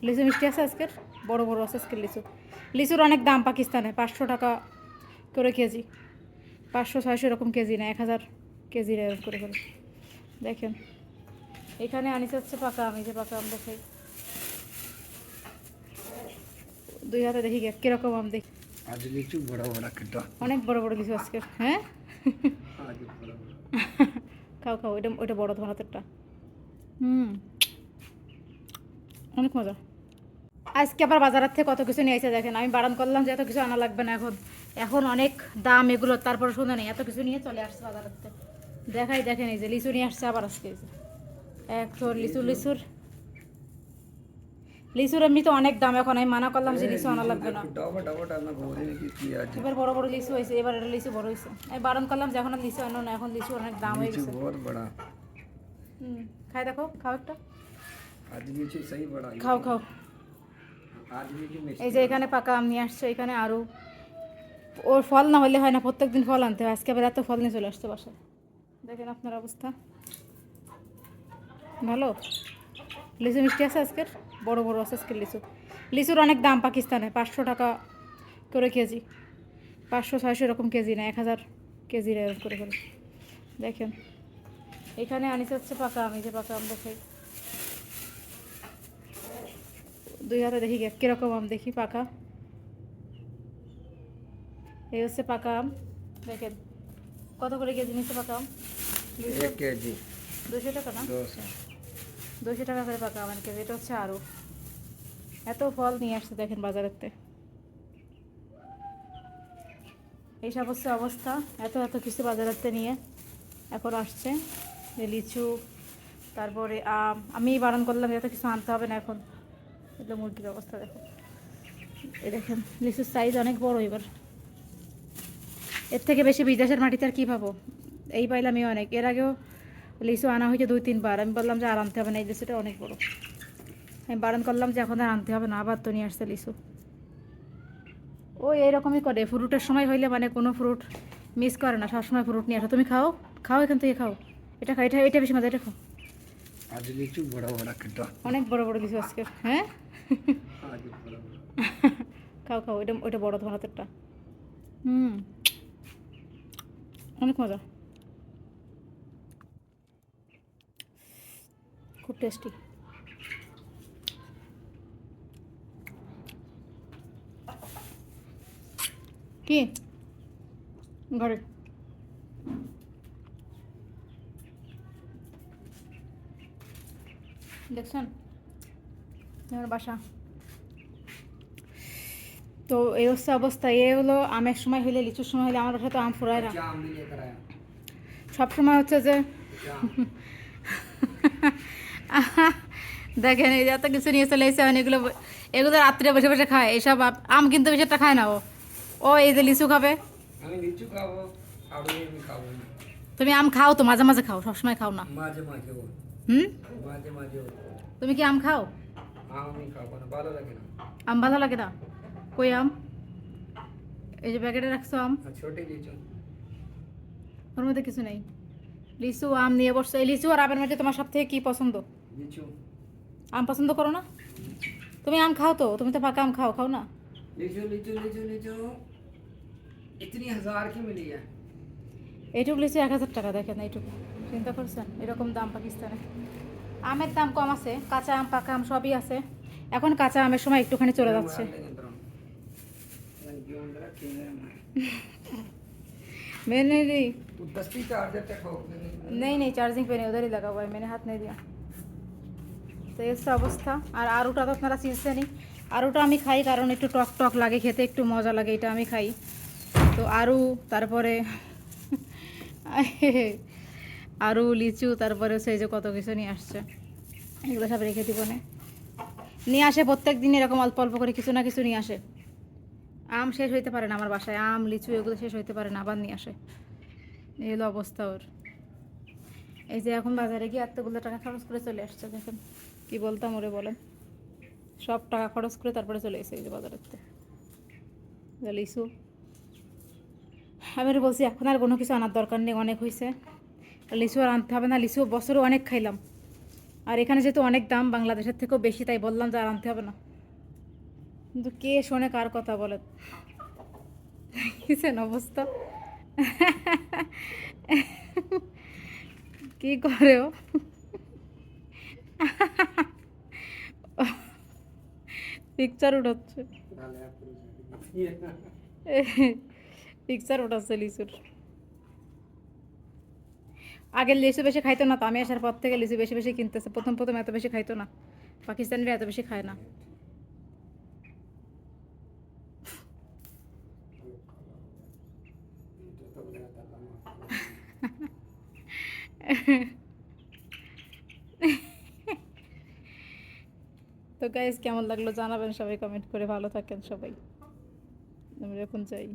লিচু মিষ্টি আছে আজকের, বড় বড় আছে আজকের লিচু। লিচুর অনেক দাম পাকিস্তানে, 500 টাকা করে কেজি, 500-600 এরকম কেজি না, 1000 কেজি এরকম করে করে। দেখেন এখানে আনিস হচ্ছে পাকা আম, এই যে পাকা আম দেখাই, 2 হাতে দেখি কিরকম আম দেখি। आज लीचू बड़ा बड़ा कटा অনেক বড় বড় লিচু আজকের। হ্যাঁ आज बड़ा बड़ा খাও খাও, ওইটা ওইটা বড় তোমার হাতেরটা। অনেক মজা। আজকে আবার বাজারের থেকে কত কিছু নিয়ে এসে দেখেন, আমি বারণ করলাম যে এত কিছু আনা লাগবে না, এখন এখন অনেক দাম এগুলো, তারপরে শুনে নেই এত কিছু নিয়ে চলে আসছে বাজারের থেকে। দেখাই দেখেন, এই যে লিচু নিয়ে আসছে আবার আজকে, এই যে এক তো লিচুর লিচুর এমনি তো অনেক দাম, এখন আমি মানা করলাম যে লিচু আনা লাগবে না। बड़ा बड़ा मैं बोल रही कि किया आज এবার বড় বড় লিচু হয়েছে, এবার এটা লিচু বড় হয়েছে, আমি বারণ করলাম যে এখন আর লিচু আনো না, এখন লিচু অনেক দাম হয়ে लीचू গেছে। बहुत बड़ा খাই দেখো, খাও একটা, आज लीचू सही बड़ा है। খাও খাও। आज लीचू में এই যে এখানে পাকা আম নিয়ে আসছে, এখানে আরও, ওর ফল না হলে হয় না, প্রত্যেক দিন ফল আনতে হয়, আজকে আবার এত ফল নিয়ে চলে আসছে বাসায়। দেখেন আপনার অবস্থা ভালো। লিচু মিষ্টি আছে আজকের, বড় বড় আছে আজকের লিচু। লিচুর অনেক দাম পাকিস্তানে, 500 টাকা করে কেজি, 500-600 এরকম কেজি না, 1000 কেজি এরকম করে করে। দেখেন এখানে আনিস হচ্ছে পাকা আম, এই যে পাকা আম দেখাই, 2 হাতে দেখি কিরকম আম দেখি পাকা। এই হচ্ছে পাকা আম, দেখেন কত করে কেজি নিচ্ছে পাকা আম। 1 केजी 200 টাকা না, 200 200 টাকা করে পাকা আমের কেজি। এটা হচ্ছে আরও, এত ফল নিয়ে আসছে দেখেন বাজারেতে। এইসব হচ্ছে অবস্থা, এত এত কিছু বাজারেতে নিয়ে এখন আসছে, যে লিচু, তারপরে আম। আমি বারণ করলাম যে এত কিছু আনতে হবে না এখন। এগুলো মুরগির অবস্থা দেখো, এই দেখেন লিচুর সাইজ অনেক বড় এবার, এর থেকে বেশি বিদেশের মাটিতে আর কী পাবো। এই পাইলাম এই অনেক, এর আগেও লিচু আনা হয়েছে 2-3 বার, আমি বললাম যে আর আনতে হবে না, এই লিচুটা অনেক বড়। আমি বারণ করলাম যে এখন আর আনতে হবে না, আবার তো নিয়ে আসছে লিচু। ও এইরকমই করে, ফ্রুটের সময় হইলে মানে কোনো ফ্রুট মিস করে না, সবসময় ফ্রুট নিয়ে আসো। তুমি খাও, খাও এখান থেকে খাও, এটা খাও, এটা বেশি মজা, এটা খাও। आज लीचू बड़ा बड़ा कटा অনেক বড় বড় লিচু আজকে। হ্যাঁ आज बड़ा बड़ा খাও খাও, ওইটা ওইটা বড় তোমার হাতেরটা। অনেক মজা, খুব টেস্টি। কি ঘরে দেখছেন আমার বাসা। তো এই হচ্ছে অবস্থা, এ হলো আমের সময় হইলে, লিচুর সময় হলে আমার বাসায় তো আম ফুরায় না, आम भी लेकर आया সব সময় হচ্ছে যে দেখেন এই যে এত কিছু নিয়ে চলে এসেছে, এগুলো এগুলো রাত্রে বসে বসে খায় এইসব আম, কিন্তু বেশি একটা খায় না ও। ও এই যে লিচু খাবে, আমি লিচু খাবো আর আমি খাবো না তুমি আম খাও তো, মাঝে মাঝে খাও, সবসময় খাও না। মাঝে মাঝে ও হুম, মাঝে মাঝে ও তুমি কি আম খাও? আমি খাবো না, ভালো লাগে না। আম ভালো লাগে না? কই আম? এই যে প্যাকেটে রাখছো আম, আর ছোটি লিচু ওর মধ্যে কিছু নেই। লিচু আম নিয়ে বসছো, এই লিচু আর আমের মধ্যে তোমার সব থেকে কি পছন্দ? লিচু আম পছন্দ করো না? তুমি আম খাও তো, তুমি তো পাকা আম খাও, খাও না? লিচু লিচু লিচু লিচু इतनी हजार की मिली है এইটুকু লিচু 1000 টাকা, দেখেন এইটুকু, চিন্তা করছেন এরকম দাম পাকিস্তানে। আমের দাম কম আছে, কাঁচা আম পাকা আম সবই আছে, এখন কাঁচা আমের সময় একটুখানি চলে যাচ্ছে। मैंने नहीं तू दस्ती चार्जर तक हो नहीं नहीं चार्जिंग पे नहीं, उधर ही लगा हुआ है, मैंने हाथ नहीं दिया। তো এই হচ্ছে অবস্থা। আর আরুটা তো আপনারা চিনছেনই, আরুটা আমি খাই কারণ একটু টক টক লাগে খেতে, একটু মজা লাগে, এটা আমি খাই। তো আরু, তারপরে আরু, লিচু, তারপরে হচ্ছে এই যে কত কিছু নিয়ে আসছে, এগুলো সব রেখে দিব না। নিয়ে আসে প্রত্যেক দিন এরকম অল্প অল্প করে কিছু না কিছু নিয়ে আসে। আম শেষ হইতে পারে না আমার বাসায়, আম লিচু এগুলো শেষ হইতে পারে না, আবার নিয়ে আসে। এই হলো অবস্থা ওর। এই যে এখন বাজারে গিয়ে এতগুলো টাকা খরচ করে চলে আসছে, দেখেন কি বলতাম ওরে বলেন, সব টাকা খরচ করে তারপরে চলে এসে এই যে বাজারেতে লিচু। আমি ওরে বলছি এখন আর কোনো কিছু আনার দরকার নেই, অনেক হয়েছে, লিচু আর আনতে হবে না, লিচু বছরে অনেক খাইলাম, আর এখানে যেহেতু অনেক দাম বাংলাদেশের থেকেও বেশি, তাই বললাম যে আর আনতে হবে না। কিন্তু কে শোনে কার কথা বলে? কিসেন অবস্থা? কি করে ও? পিকচার উঠাচ্ছে, পিকচার উঠাচ্ছে লিচুর। আগে লিচু বেশি খাইতো না, তো আমি আসার পর থেকে লিচু বেশি বেশি কিনতেছে। প্রথম প্রথম এত বেশি খাইতো না, পাকিস্তানিরা এত বেশি খায় না। তো গাইজ কেমন লাগলো জানাবেন সবাই কমেন্ট করে। ভালো থাকেন সবাই, আমি এখন যাই।